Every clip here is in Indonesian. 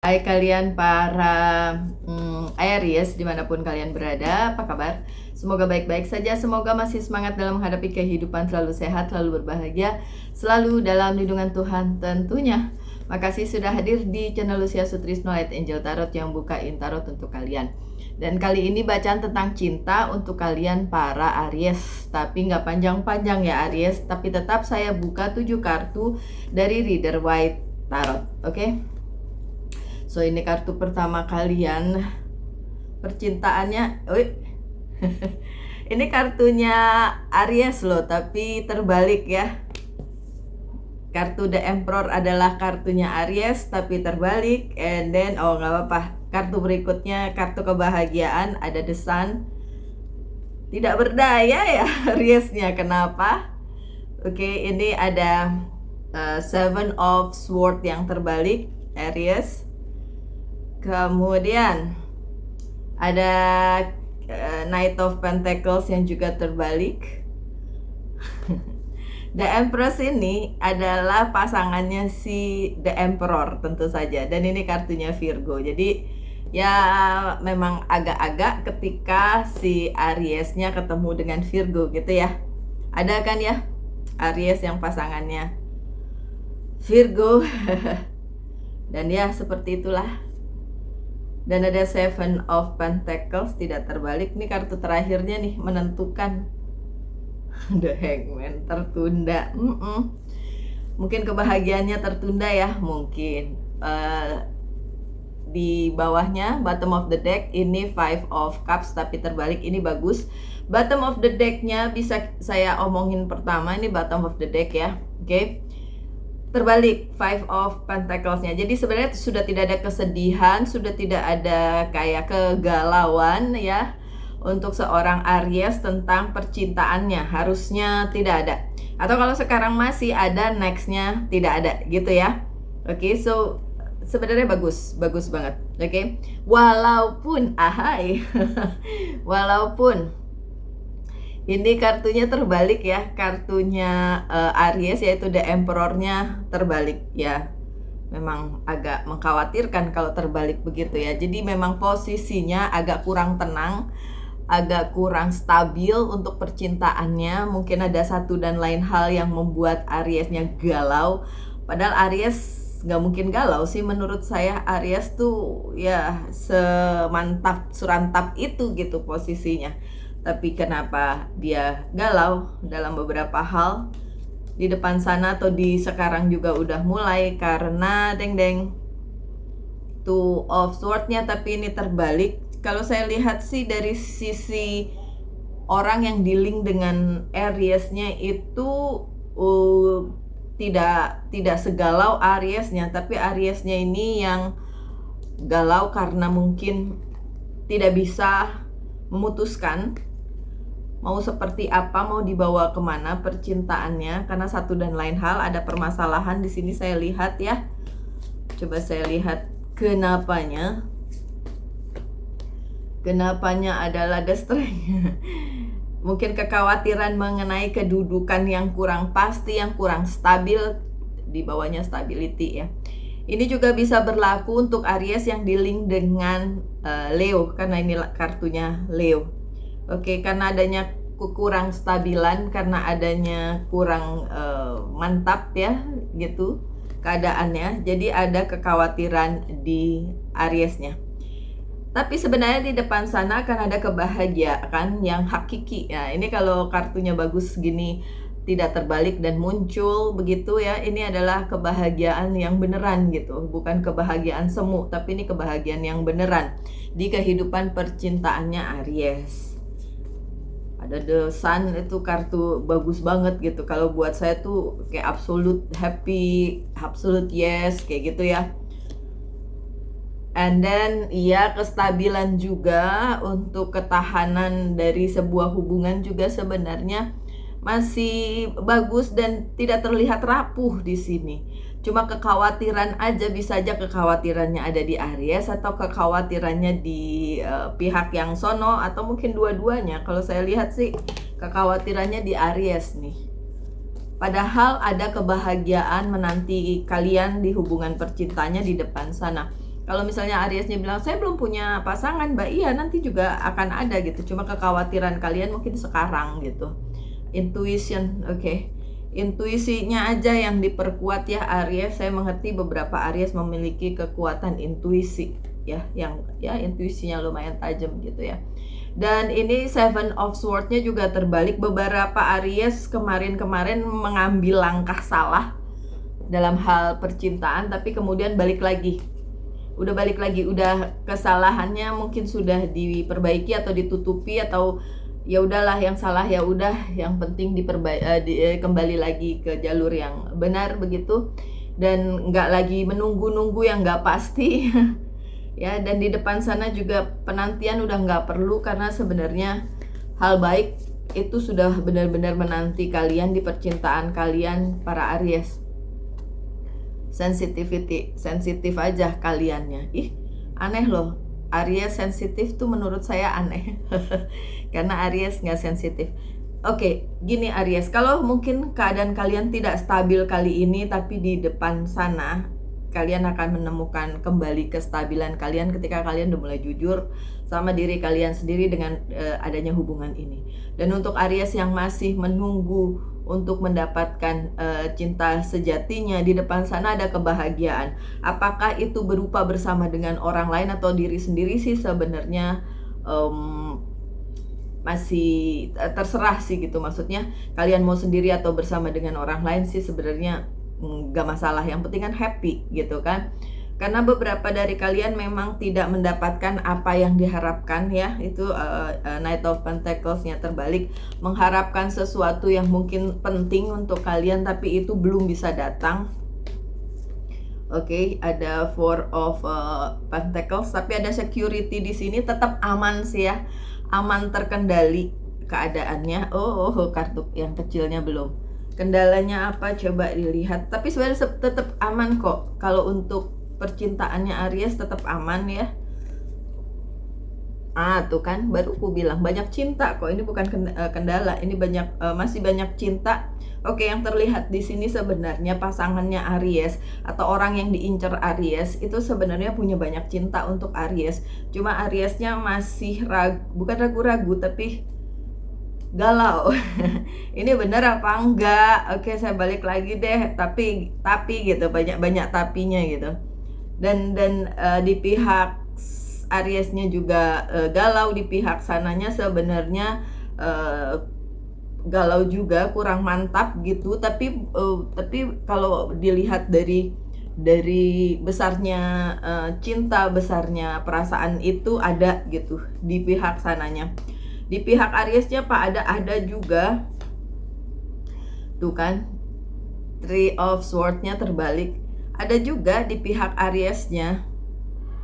Hai kalian para Aries dimanapun kalian berada, apa kabar? Semoga baik-baik saja, semoga masih semangat dalam menghadapi kehidupan, selalu sehat, selalu berbahagia, selalu dalam lindungan Tuhan tentunya. Makasih sudah hadir di channel Lucia Sutrisno Light Angel Tarot yang bukain tarot untuk kalian. Dan kali ini bacaan tentang cinta untuk kalian para Aries. Tapi nggak panjang-panjang ya Aries, tapi tetap saya buka 7 kartu dari Rider White Tarot, oke? So ini kartu pertama kalian, percintaannya, ini kartunya Aries loh, tapi terbalik ya. Kartu The Emperor adalah kartunya Aries, tapi terbalik. And then, oh nggak apa-apa. Kartu berikutnya, kartu kebahagiaan, ada The Sun. Tidak berdaya ya Ariesnya, kenapa? Oke, ini ada Seven of Swords yang terbalik, Aries. Kemudian ada Knight of Pentacles yang juga terbalik. The Empress ini adalah pasangannya si The Emperor tentu saja. Dan ini kartunya Virgo. Jadi ya memang agak-agak ketika si Ariesnya ketemu dengan Virgo gitu ya. Ada kan ya Aries yang pasangannya Virgo. Dan ya seperti itulah. Dan ada Seven of Pentacles tidak terbalik. Ini kartu terakhirnya nih, menentukan. The Hangman tertunda. Mungkin kebahagiaannya tertunda ya, mungkin. Di bawahnya bottom of the deck ini Five of Cups tapi terbalik, ini bagus. Bottom of the decknya bisa saya omongin pertama, ini bottom of the deck ya, oke. Terbalik Five of Pentacles-nya. Jadi sebenarnya sudah tidak ada kesedihan, sudah tidak ada kayak kegalauan ya untuk seorang Aries tentang percintaannya. Harusnya tidak ada. Atau kalau sekarang masih ada, next-nya tidak ada gitu ya. Oke, so sebenarnya bagus banget. Oke. Walaupun walaupun ini kartunya terbalik ya, kartunya Aries yaitu The Emperor-nya terbalik ya. Memang agak mengkhawatirkan kalau terbalik begitu ya. Jadi memang posisinya agak kurang tenang, agak kurang stabil untuk percintaannya. Mungkin ada satu dan lain hal yang membuat Aries-nya galau. Padahal Aries nggak mungkin galau sih menurut saya. Aries tuh ya semantap surantap itu gitu posisinya. Tapi kenapa dia galau dalam beberapa hal di depan sana atau di sekarang juga udah mulai, karena Two of Swords-nya tapi ini terbalik. Kalau saya lihat sih dari sisi orang yang dealing dengan Aries-nya itu tidak segalau Aries-nya, tapi Aries-nya ini yang galau karena mungkin tidak bisa memutuskan mau seperti apa, mau dibawa kemana percintaannya, karena satu dan lain hal ada permasalahan di sini saya lihat ya. Coba saya lihat kenapanya. Kenapanya adalah The Strength. Mungkin kekhawatiran mengenai kedudukan yang kurang pasti, yang kurang stabil, di bawahnya stability ya. Ini juga bisa berlaku untuk Aries yang dealing dengan Leo, karena ini kartunya Leo. Oke, karena adanya kurang stabilan, karena adanya kurang mantap ya gitu keadaannya. Jadi ada kekhawatiran di Aries-nya. Tapi sebenarnya di depan sana akan ada kebahagiaan yang hakiki. Ya, ini kalau kartunya bagus gini, tidak terbalik dan muncul begitu ya, ini adalah kebahagiaan yang beneran gitu. Bukan kebahagiaan semu, tapi ini kebahagiaan yang beneran di kehidupan percintaannya Aries. Ada The Sun, itu kartu bagus banget gitu. Kalau buat saya tuh kayak absolute happy, absolute yes, kayak gitu ya. And then ya kestabilan juga untuk ketahanan dari sebuah hubungan juga sebenarnya masih bagus dan tidak terlihat rapuh di sini. Cuma kekhawatiran aja, bisa aja kekhawatirannya ada di Aries atau kekhawatirannya di pihak yang sono, atau mungkin dua-duanya. Kalau saya lihat sih kekhawatirannya di Aries nih. Padahal ada kebahagiaan menanti kalian di hubungan percintanya di depan sana. Kalau misalnya Ariesnya bilang saya belum punya pasangan, Mbak, iya nanti juga akan ada gitu. Cuma kekhawatiran kalian mungkin sekarang gitu. Intuition, oke. Intuisinya aja yang diperkuat ya Aries. Saya mengerti beberapa Aries memiliki kekuatan intuisi ya, yang ya intuisinya lumayan tajam gitu ya. Dan ini Seven of Swords-nya juga terbalik. Beberapa Aries kemarin-kemarin mengambil langkah salah dalam hal percintaan, tapi kemudian balik lagi. Udah kesalahannya mungkin sudah diperbaiki atau ditutupi, atau ya udahlah yang salah ya udah, yang penting kembali lagi ke jalur yang benar begitu, dan nggak lagi menunggu-nunggu yang nggak pasti. Ya, dan di depan sana juga penantian udah nggak perlu, karena sebenarnya hal baik itu sudah benar-benar menanti kalian di percintaan kalian para Aries. Sensitif aja kaliannya. Ih, aneh loh, Aries sensitif tuh menurut saya aneh. Karena Aries nggak sensitif. Oke, gini Aries, kalau mungkin keadaan kalian tidak stabil kali ini, tapi di depan sana kalian akan menemukan kembali kestabilan kalian ketika kalian udah mulai jujur sama diri kalian sendiri dengan adanya hubungan ini. Dan untuk Aries yang masih menunggu untuk mendapatkan cinta sejatinya, di depan sana ada kebahagiaan. Apakah itu berupa bersama dengan orang lain atau diri sendiri sih sebenarnya masih terserah sih gitu. Maksudnya kalian mau sendiri atau bersama dengan orang lain sih sebenarnya nggak masalah, yang penting kan happy gitu kan. Karena beberapa dari kalian memang tidak mendapatkan apa yang diharapkan ya. Itu Knight of Pentacles-nya terbalik, mengharapkan sesuatu yang mungkin penting untuk kalian tapi itu belum bisa datang. Oke, ada Four of Pentacles, tapi ada security di sini, tetap aman sih ya. Aman, terkendali keadaannya. Kartu yang kecilnya belum. Kendalanya apa coba dilihat. Tapi sebenarnya tetap aman kok. Kalau untuk percintaannya Aries tetap aman ya. Tuh kan, baru aku bilang banyak cinta kok. Ini bukan kendala, ini masih banyak cinta. Oke, yang terlihat di sini sebenarnya pasangannya Aries atau orang yang diincar Aries itu sebenarnya punya banyak cinta untuk Aries. Cuma Ariesnya masih bukan ragu-ragu tapi galau. Ini benar apa enggak? Oke, saya balik lagi deh. Tapi gitu, banyak tapinya gitu. Dan di pihak Ariesnya juga galau, di pihak sananya sebenarnya galau juga, kurang mantap gitu. Tapi kalau dilihat dari besarnya cinta, besarnya perasaan itu ada gitu di pihak sananya. Di pihak Ariesnya ada juga tuh kan, Three of Swords-nya terbalik. Ada juga di pihak Ariesnya,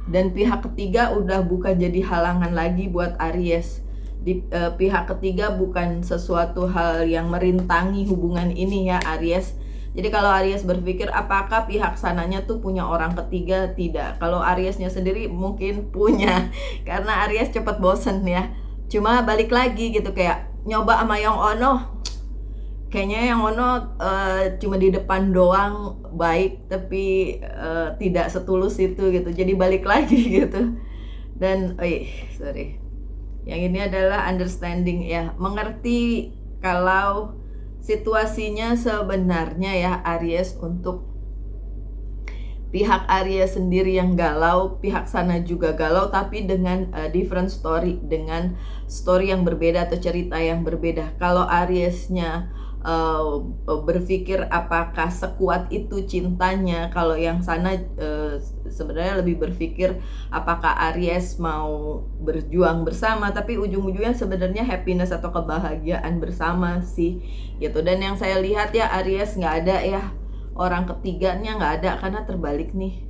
dan pihak ketiga udah bukan jadi halangan lagi buat Aries. Di pihak ketiga bukan sesuatu hal yang merintangi hubungan ini ya Aries. Jadi kalau Aries berpikir apakah pihak sananya tuh punya orang ketiga, tidak. Kalau Ariesnya sendiri mungkin punya, karena Aries cepat bosen ya. Cuma balik lagi gitu, kayak nyoba sama yang Ono. Kayaknya yang Ono cuma di depan doang baik, tapi tidak setulus itu gitu. Jadi balik lagi gitu. Dan sorry, yang ini adalah understanding ya, mengerti kalau situasinya sebenarnya ya Aries. Untuk pihak Aries sendiri yang galau, pihak sana juga galau, tapi dengan different story, dengan story yang berbeda atau cerita yang berbeda. Kalau Ariesnya berpikir apakah sekuat itu cintanya, kalau yang sana sebenarnya lebih berpikir apakah Aries mau berjuang bersama, tapi ujung-ujungnya sebenarnya happiness atau kebahagiaan bersama sih gitu. Dan yang saya lihat ya Aries nggak ada ya, orang ketiganya nggak ada karena terbalik nih.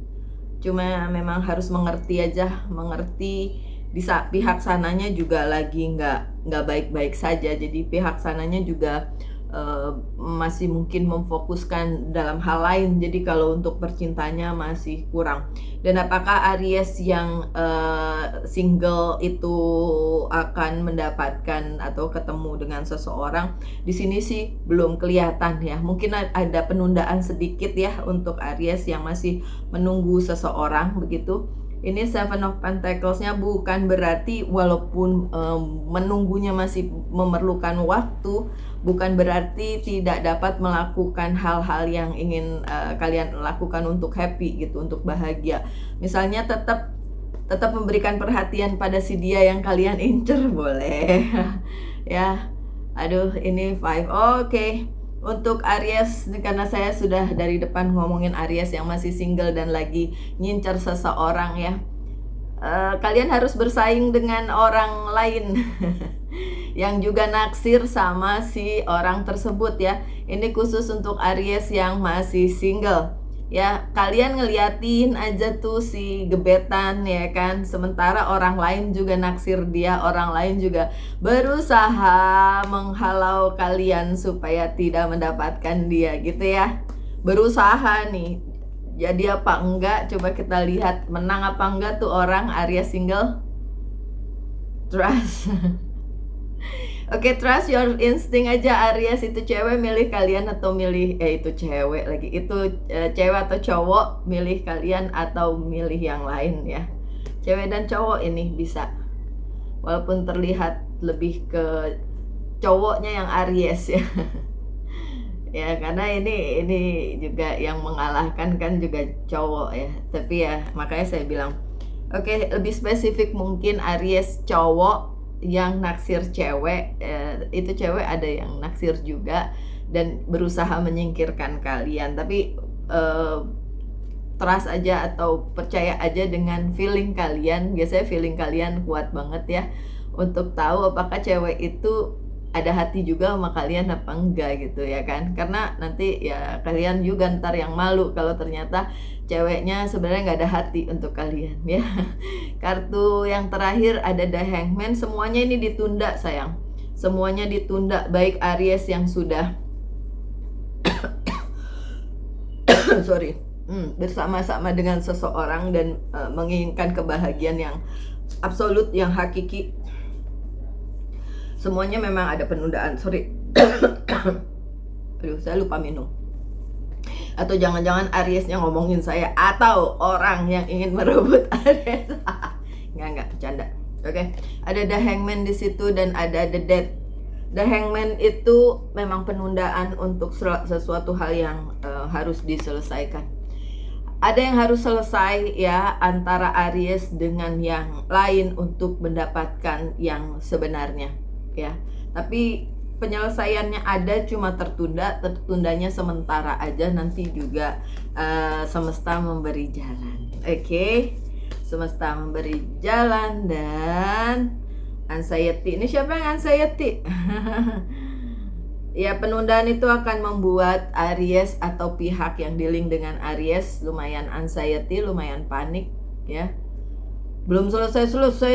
Cuma memang harus mengerti aja, mengerti di pihak sananya juga lagi nggak baik-baik saja. Jadi pihak sananya juga masih mungkin memfokuskan dalam hal lain. Jadi kalau untuk percintanya masih kurang. Dan apakah Aries yang single itu akan mendapatkan atau ketemu dengan seseorang, di sini sih belum kelihatan ya. Mungkin ada penundaan sedikit ya untuk Aries yang masih menunggu seseorang begitu. Ini Seven of Pentacles-nya bukan berarti walaupun menunggunya masih memerlukan waktu, bukan berarti tidak dapat melakukan hal-hal yang ingin kalian lakukan untuk happy gitu, untuk bahagia. Misalnya tetap memberikan perhatian pada si dia yang kalian incer, boleh. Ya, aduh ini 5. Oke. Untuk Aries, karena saya sudah dari depan ngomongin Aries yang masih single dan lagi ngincer seseorang ya, kalian harus bersaing dengan orang lain yang juga naksir sama si orang tersebut ya. Ini khusus untuk Aries yang masih single ya. Kalian ngeliatin aja tuh si gebetan ya kan, sementara orang lain juga naksir dia, orang lain juga berusaha menghalau kalian supaya tidak mendapatkan dia gitu ya. Berusaha nih, jadi apa enggak? Coba kita lihat menang apa enggak tuh orang Aries single. Trust. Oke, trust your instinct aja Aries. Itu cewek milih kalian atau milih itu cewek lagi. Itu cewek atau cowok milih kalian atau milih yang lain ya. Cewek dan cowok ini bisa. Walaupun terlihat lebih ke cowoknya yang Aries ya. Ya, karena ini juga yang mengalahkan kan juga cowok ya. Tapi ya makanya saya bilang, oke, lebih spesifik mungkin Aries cowok yang naksir cewek, itu cewek ada yang naksir juga dan berusaha menyingkirkan kalian. Tapi trust aja atau percaya aja dengan feeling kalian. Biasanya feeling kalian kuat banget ya untuk tahu apakah cewek itu ada hati juga sama kalian apa enggak gitu ya kan. Karena nanti ya kalian juga ntar yang malu kalau ternyata ceweknya sebenarnya nggak ada hati untuk kalian ya. Kartu yang terakhir ada The Hangman. Semuanya ini ditunda sayang, semuanya ditunda, baik Aries yang sudah sorry bersama-sama dengan seseorang dan menginginkan kebahagiaan yang absolut, yang hakiki. Semuanya memang ada penundaan. Sorry. Aduh, saya lupa minum. Atau jangan-jangan Ariesnya ngomongin saya, atau orang yang ingin merebut Aries. Enggak, bercanda. Oke. Ada The Hangman di situ dan ada The Death. The Hangman itu memang penundaan untuk sesuatu hal yang harus diselesaikan. Ada yang harus selesai ya antara Aries dengan yang lain untuk mendapatkan yang sebenarnya ya. Tapi penyelesaiannya ada, cuma tertundanya sementara aja, nanti juga semesta memberi jalan. Oke. Semesta memberi jalan. Dan anxiety, ini siapa yang anxiety? Ya, penundaan itu akan membuat Aries atau pihak yang dealing dengan Aries lumayan anxiety, lumayan panik ya. Belum selesai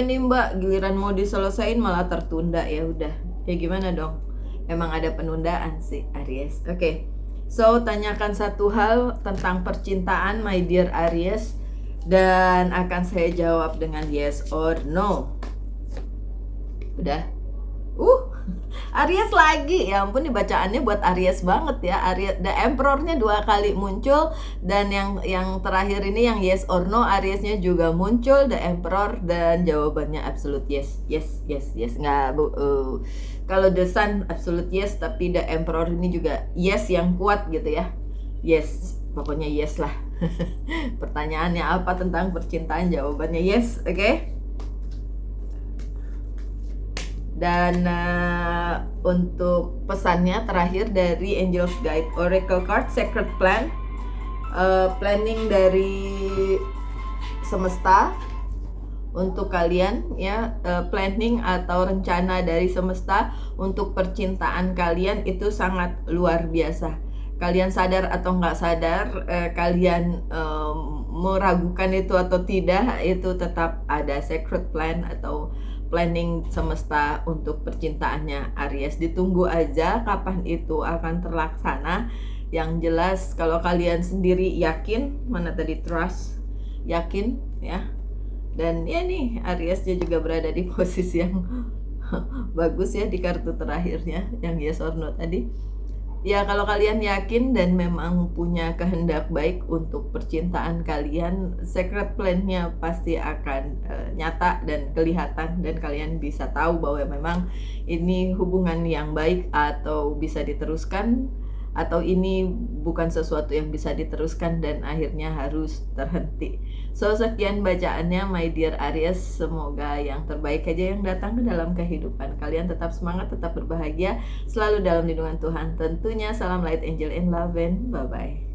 nih mbak, giliran mau diselesain malah tertunda. Ya udah, ya gimana dong, emang ada penundaan sih Aries. Oke. So tanyakan satu hal tentang percintaan my dear Aries, dan akan saya jawab dengan yes or no. Udah. Aries lagi, ya ampun, nih bacaannya buat Aries banget ya. Aries, The Emperor-nya 2 kali muncul, dan yang terakhir ini yang yes or no, Ariesnya juga muncul, The Emperor, dan jawabannya absolute yes. Nggak kalau The Sun absolute yes, tapi The Emperor ini juga yes yang kuat gitu ya. Yes, pokoknya yes lah. Pertanyaannya apa tentang percintaan, jawabannya yes. Oke. Dan untuk pesannya terakhir dari Angel's Guide Oracle Card, Sacred Plan, planning dari semesta untuk kalian ya, planning atau rencana dari semesta untuk percintaan kalian itu sangat luar biasa. Kalian sadar atau nggak sadar, kalian meragukan itu atau tidak, itu tetap ada sacred plan atau planning semesta untuk percintaannya Aries. Ditunggu aja kapan itu akan terlaksana. Yang jelas kalau kalian sendiri yakin, mana tadi trust, yakin ya. Dan ya nih, Ariesnya juga berada di posisi yang bagus ya di kartu terakhirnya, yang yes or no tadi. Ya, kalau kalian yakin dan memang punya kehendak baik untuk percintaan kalian, secret plan-nya pasti akan nyata dan kelihatan, dan kalian bisa tahu bahwa memang ini hubungan yang baik atau bisa diteruskan, atau ini bukan sesuatu yang bisa diteruskan dan akhirnya harus terhenti. So, sekian bacaannya my dear Aries, semoga yang terbaik aja yang datang ke dalam kehidupan kalian. Tetap semangat, tetap berbahagia, selalu dalam lindungan Tuhan tentunya. Salam light angel and love, and bye bye.